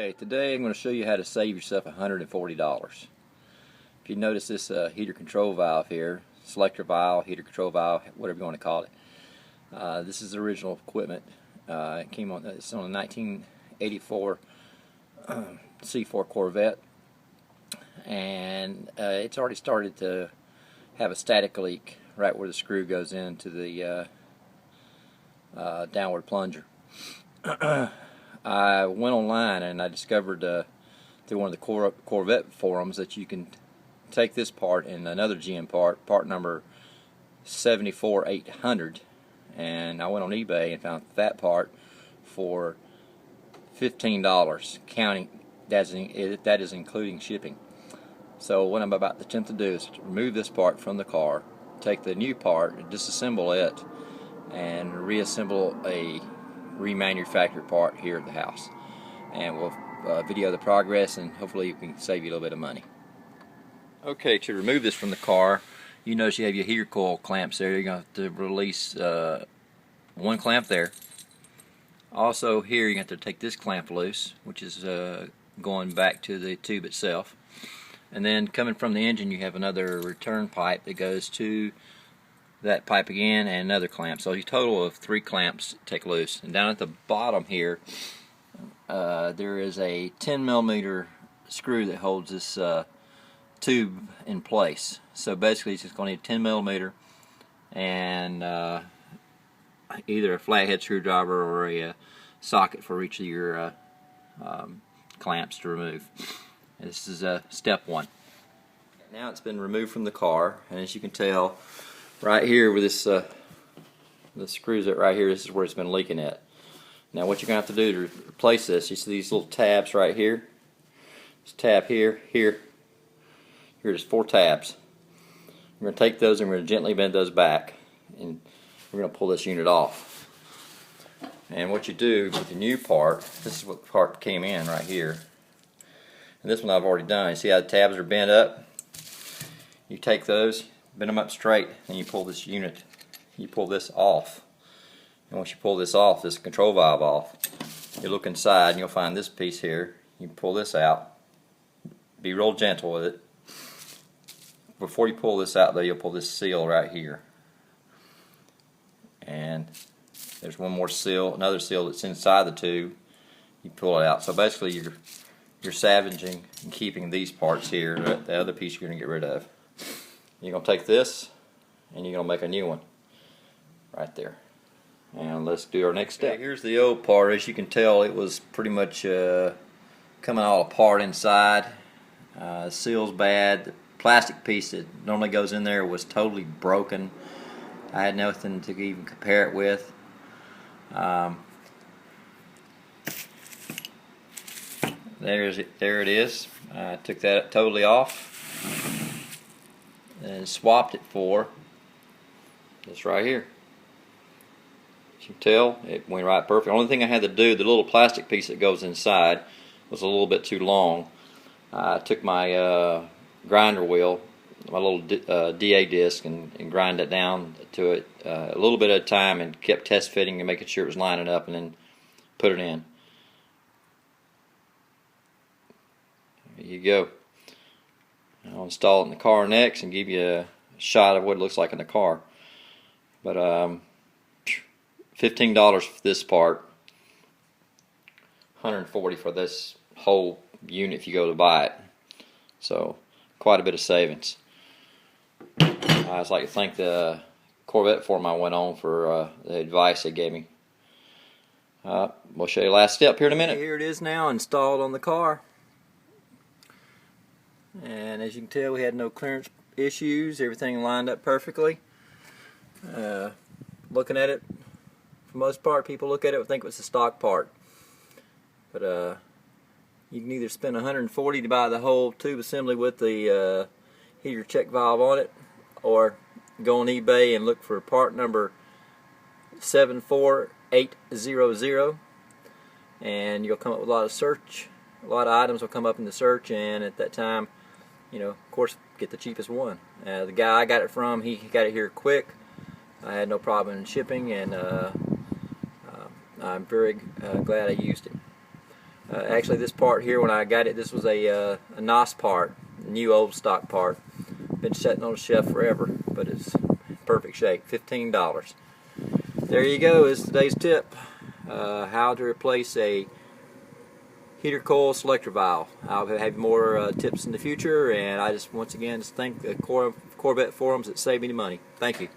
Okay, today I'm going to show you how to save yourself $140. If you notice this heater control valve here, selector valve, heater control valve, whatever you want to call it. This is the original equipment. It came on. It's on a 1984 C4 Corvette, and it's already started to have a static leak right where the screw goes into the downward plunger. I went online and I discovered through one of the Corvette forums that you can take this part and another GM part number 74800, and I went on eBay and found that part for $15, counting that is including shipping. So what I'm about to attempt to do is to remove this part from the car, take the new part, disassemble it, and reassemble a remanufactured part here at the house, and we'll video the progress, and hopefully we can save you a little bit of money. Okay, to remove this from the car, you notice you have your heater coil clamps there. You're going to have to release one clamp there. Also here you're going to have to take this clamp loose, which is going back to the tube itself, and then coming from the engine you have another return pipe that goes to that pipe again, and another clamp. So a total of 3 clamps take loose. And down at the bottom here there is a 10mm screw that holds this tube in place. So basically it's just going to need 10mm and either a flathead screwdriver or a socket for each of your clamps to remove. And this is step 1. Now it's been removed from the car, and as you can tell right here with this the screws that right here, this is where it's been leaking at. Now what you're going to have to do to replace this, you see these little tabs right here, this tab here, here, there's 4 tabs. We're going to take those and we're going to gently bend those back, and we're going to pull this unit off. And what you do with the new part, this is what the part came in right here, and this one I've already done. You see how the tabs are bent up? You take those, bend them up straight, and you pull this unit, you pull this off. And once you pull this off, this control valve off, you look inside and you'll find this piece here. You pull this out, be real gentle with it. Before you pull this out though, you'll pull this seal right here, and there's one more seal, another seal that's inside the tube. You pull it out. So basically you're salvaging and keeping these parts here. The other piece you're going to get rid of. You're going to take this and you're going to make a new one right there. And let's do our next step. Okay, here's the old part. As you can tell, it was pretty much coming all apart inside. The seal's bad. The plastic piece that normally goes in there was totally broken. I had nothing to even compare it with. There it is. I took that totally off and swapped it for this right here. As you can tell, it went right perfect. The only thing I had to do, the little plastic piece that goes inside was a little bit too long. I took my grinder wheel, my little DA disc, and grind it down to it a little bit at a time, and kept test fitting and making sure it was lining up, and then put it in. There you go. I'll install it in the car next and give you a shot of what it looks like in the car. But $15 for this part, $140 for this whole unit if you go to buy it. So quite a bit of savings. I'd like to thank the Corvette forum I went on for the advice they gave me. We'll show you the last step here in a minute. Here it is now, installed on the car. And as you can tell, we had no clearance issues. Everything lined up perfectly. Looking at it, for the most part, people look at it and think it's a stock part. But you can either spend $140 to buy the whole tube assembly with the heater check valve on it, or go on eBay and look for part number 74800, and you'll come up with a lot of items will come up in the search, and at that time, you know, of course, get the cheapest one. The guy I got it from, he got it here quick. I had no problem in shipping, and I'm very glad I used it. Actually, this part here, when I got it, this was a NOS part, new old stock part. Been sitting on the shelf forever, but it's in perfect shape. $15. There you go, is today's tip. How to replace a heater coil selector valve. I'll have more tips in the future, and I just once again thank the Corvette forums that saved me the money. Thank you.